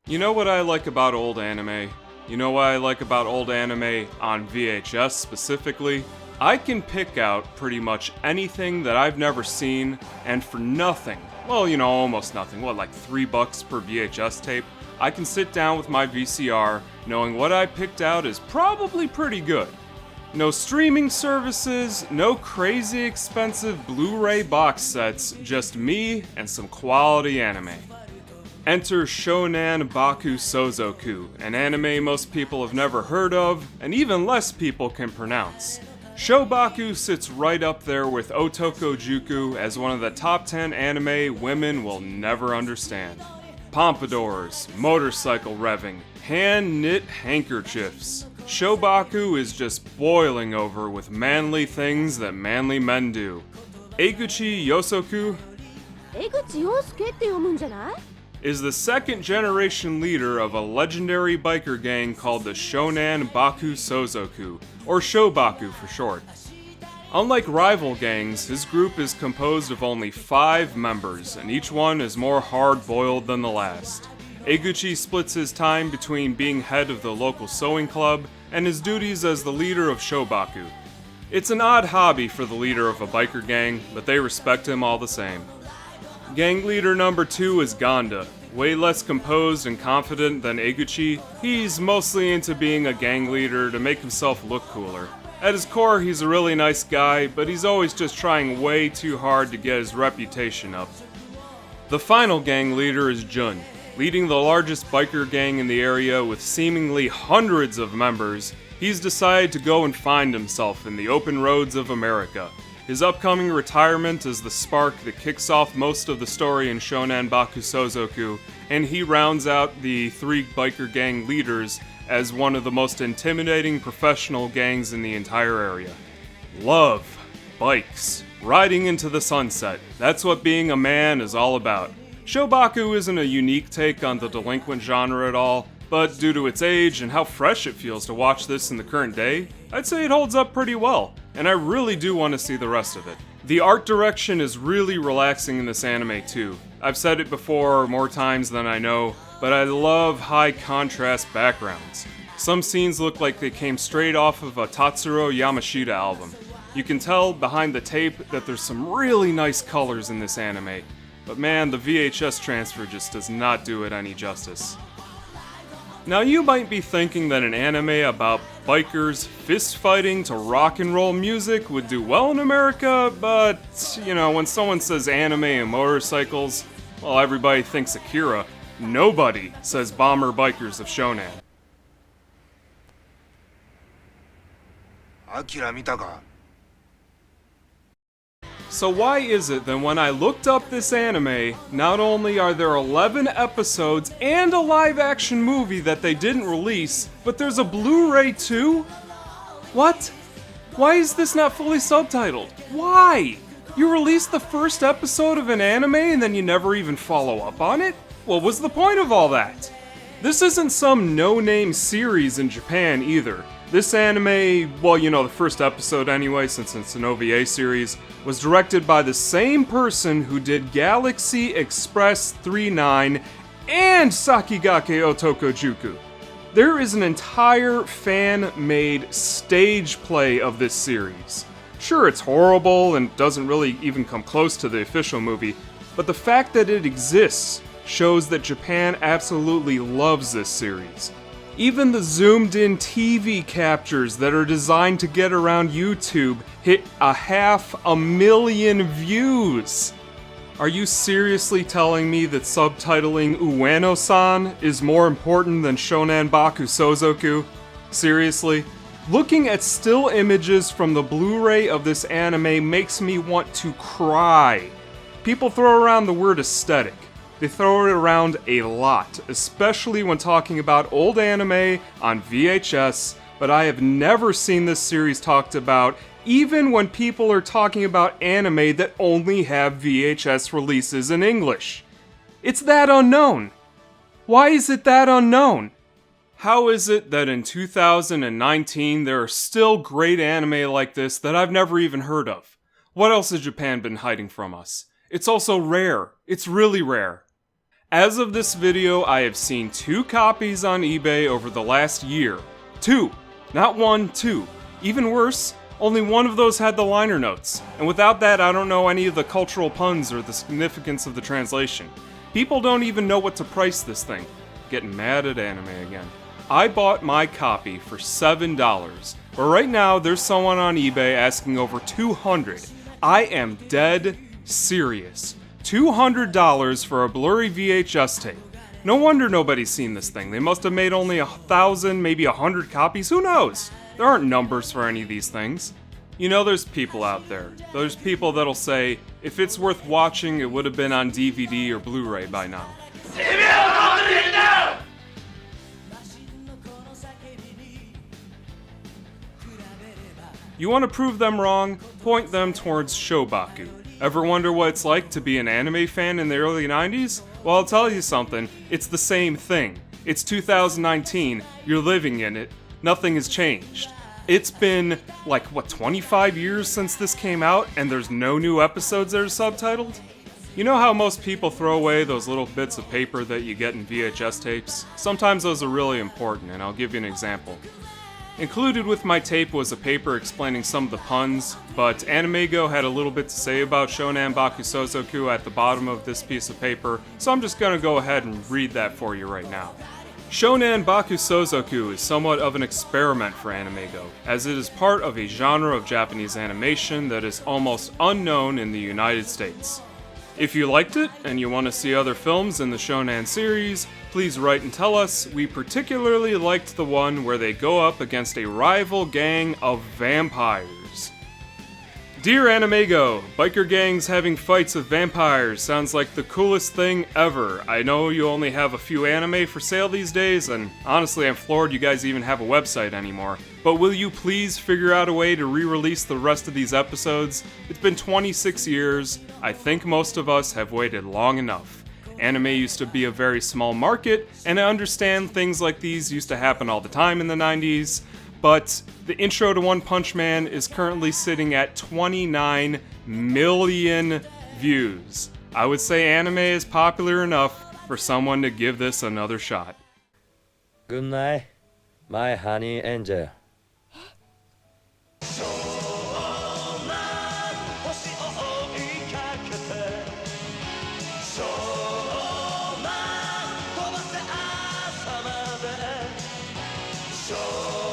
You know what I like about old anime? You know what I like about old anime on VHS specifically? I can pick out pretty much anything that I've never seen, and for nothing, well, almost nothing, like $3 per VHS tape, I can sit down with my VCR knowing what I picked out is probably pretty good. No streaming services, no crazy expensive Blu-ray box sets, just me and some quality anime. Enter Shonan Bakusozoku, an anime most people have never heard of, and even less people can pronounce. Shobaku sits right up there with Otokojuku as one of the top 10 anime women will never understand. Pompadours, motorcycle revving, hand-knit handkerchiefs. Shobaku is just boiling over with manly things that manly men do. Eiguchi Yosoku 江口洋介って読むんじゃない? is the second generation leader of a legendary biker gang called the Shonan Bakusozoku, or Shobaku for short. Unlike rival gangs, his group is composed of only 5 members, and each one is more hard-boiled than the last. Eiguchi splits his time between being head of the local sewing club and his duties as the leader of Shobaku. It's an odd hobby for the leader of a biker gang, but they respect him all the same. Gang leader number 2 is Ganda. Way less composed and confident than Eiguchi, he's mostly into being a gang leader to make himself look cooler. At his core, he's a really nice guy, but he's always just trying way too hard to get his reputation up. The final gang leader is Jun. Leading the largest biker gang in the area with seemingly hundreds of members, he's decided to go and find himself in the open roads of America. His upcoming retirement is the spark that kicks off most of the story in Shonan Bakusozoku, and he rounds out the 3 biker gang leaders as one of the most intimidating professional gangs in the entire area. Love, bikes, riding into the sunset, that's what being a man is all about. Shobaku isn't a unique take on the delinquent genre at all, but due to its age and how fresh it feels to watch this in the current day, I'd say it holds up pretty well, and I really do want to see the rest of it. The art direction is really relaxing in this anime too. I've said it before more times than I know, but I love high contrast backgrounds. Some scenes look like they came straight off of a Tatsuro Yamashita album. You can tell behind the tape that there's some really nice colors in this anime, but man, the VHS transfer just does not do it any justice. Now you might be thinking that an anime about bikers fist fighting to rock and roll music would do well in America, but, when someone says anime and motorcycles, well, everybody thinks Akira. Nobody says Bomber Bikers of Shonan. Akira 見たか? So why is it that when I looked up this anime, not only are there 11 episodes and a live-action movie that they didn't release, but there's a Blu-ray too? What? Why is this not fully subtitled? Why? You released the first episode of an anime and then you never even follow up on it? What was the point of all that? This isn't some no-name series in Japan either. This anime, well, the first episode anyway, since it's an OVA series, was directed by the same person who did Galaxy Express 39 and Sakigake Otokojuku. There is an entire fan-made stage play of this series. Sure, it's horrible and doesn't really even come close to the official movie, but the fact that it exists shows that Japan absolutely loves this series. Even the zoomed-in TV captures that are designed to get around YouTube hit 500,000 views! Are you seriously telling me that subtitling Ueno-san is more important than Shonan Bakusozoku? Seriously? Looking at still images from the Blu-ray of this anime makes me want to cry. People throw around the word aesthetic. They throw it around a lot, especially when talking about old anime on VHS, but I have never seen this series talked about, even when people are talking about anime that only have VHS releases in English. It's that unknown. Why is it that unknown? How is it that in 2019 there are still great anime like this that I've never even heard of? What else has Japan been hiding from us? It's also rare. It's really rare. As of this video, I have seen 2 copies on eBay over the last year. 2! Not 1, 2. Even worse, only one of those had the liner notes, and without that I don't know any of the cultural puns or the significance of the translation. People don't even know what to price this thing. Getting mad at anime again. I bought my copy for $7, but right now there's someone on eBay asking over $200. I am dead serious. $200 for a blurry VHS tape. No wonder nobody's seen this thing. They must have made only 1,000, maybe 100 copies, who knows? There aren't numbers for any of these things. You know, there's people out there. There's people that'll say, if it's worth watching, it would have been on DVD or Blu-ray by now. You want to prove them wrong? Point them towards Shobaku. Ever wonder what it's like to be an anime fan in the early 90s? Well, I'll tell you something, it's the same thing. It's 2019, you're living in it, nothing has changed. It's been, 25 years since this came out, and there's no new episodes that are subtitled? You know how most people throw away those little bits of paper that you get in VHS tapes? Sometimes those are really important, and I'll give you an example. Included with my tape was a paper explaining some of the puns, but Animego had a little bit to say about Shonan Bakusozoku at the bottom of this piece of paper, so I'm just gonna go ahead and read that for you right now. Shonan Bakusozoku is somewhat of an experiment for Animego, as it is part of a genre of Japanese animation that is almost unknown in the United States. If you liked it, and you want to see other films in the Shonan series, please write and tell us. We particularly liked the one where they go up against a rival gang of vampires. Dear Animego, biker gangs having fights with vampires sounds like the coolest thing ever. I know you only have a few anime for sale these days, and honestly I'm floored you guys even have a website anymore. But will you please figure out a way to re-release the rest of these episodes? It's been 26 years. I think most of us have waited long enough. Anime used to be a very small market, and I understand things like these used to happen all the time in the 90s, but the intro to One Punch Man is currently sitting at 29 million views. I would say anime is popular enough for someone to give this another shot. Good night, my honey angel.